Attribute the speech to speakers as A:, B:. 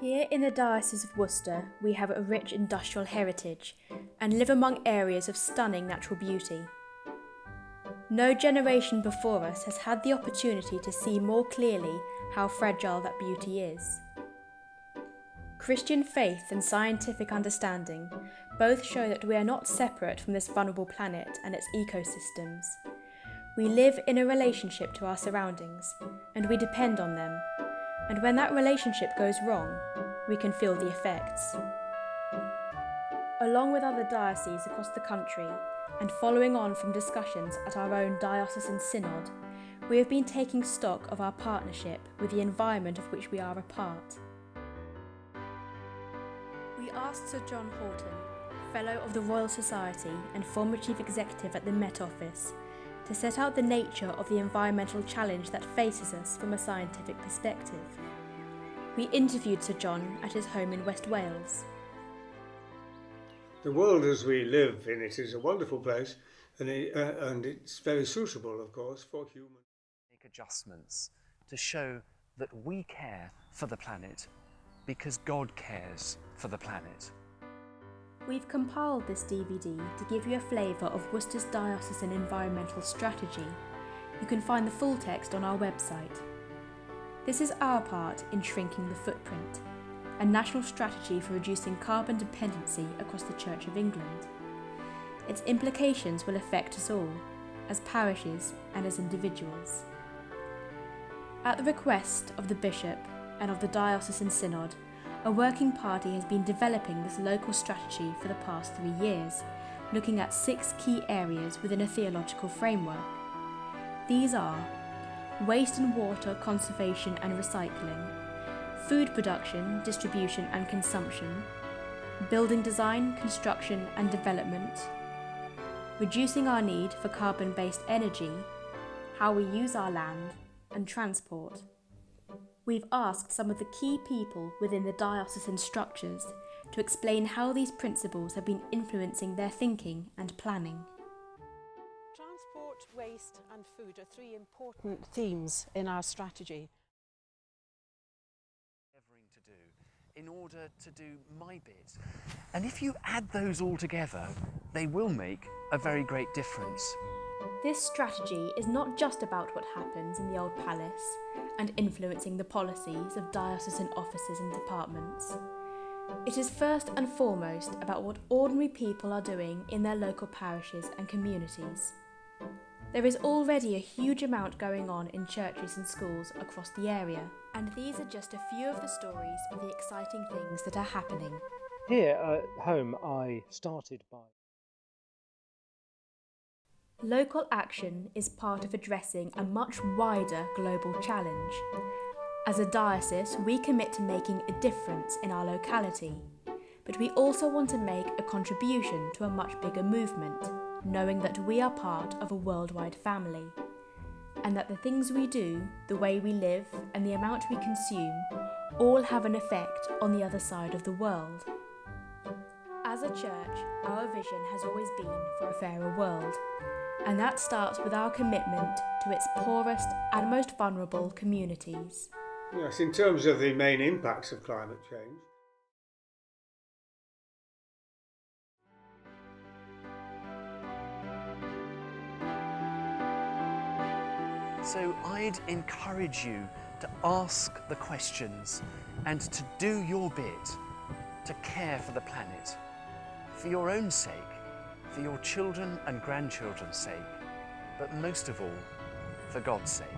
A: Here in the Diocese of Worcester, we have a rich industrial heritage and live among areas of stunning natural beauty. No generation before us has had the opportunity to see more clearly how fragile that beauty is. Christian faith and scientific understanding both show that we are not separate from this vulnerable planet and its ecosystems. We live in a relationship to our surroundings, and we depend on them. And when that relationship goes wrong, we can feel the effects. Along with other dioceses across the country, and following on from discussions at our own diocesan synod, we have been taking stock of our partnership with the environment of which we are a part. We asked Sir John Horton, Fellow of the Royal Society and former Chief Executive at the Met Office, to set out the nature of the environmental challenge that faces us from a scientific perspective. We interviewed Sir John at his home in West Wales.
B: The world as we live in it is a wonderful place, and it's very suitable, of course, for humans.
C: Make adjustments to show that we care for the planet because God cares for the planet.
A: We've compiled this DVD to give you a flavour of Worcester's diocesan environmental strategy. You can find the full text on our website. This is our part in shrinking the footprint, a national strategy for reducing carbon dependency across the Church of England. Its implications will affect us all, as parishes and as individuals. At the request of the Bishop and of the Diocesan Synod, a working party has been developing this local strategy for the past 3 years, looking at 6 key areas within a theological framework. These are waste and water conservation and recycling, food production, distribution and consumption, building design, construction and development, reducing our need for carbon-based energy, how we use our land, and transport. We've asked some of the key people within the diocesan structures to explain how these principles have been influencing their thinking and planning.
D: Transport, waste and food are 3 important themes in our strategy.
C: To do in order to do my bit. And if you add those all together, they will make a very great difference.
A: This strategy is not just about what happens in the old palace and influencing the policies of diocesan offices and departments. It is first and foremost about what ordinary people are doing in their local parishes and communities. There is already a huge amount going on in churches and schools across the area, and these are just a few of the stories of the exciting things that are happening.
E: Here at home I started by...
A: Local action is part of addressing a much wider global challenge. As a diocese, we commit to making a difference in our locality, but we also want to make a contribution to a much bigger movement, knowing that we are part of a worldwide family, and that the things we do, the way we live, and the amount we consume all have an effect on the other side of the world. As a church, our vision has always been for a fairer world, and that starts with our commitment to its poorest and most vulnerable communities.
B: Yes, in terms of the main impacts of climate change,
C: So I'd encourage you to ask the questions and to do your bit to care for the planet, for your own sake, for your children and grandchildren's sake, but most of all, for God's sake.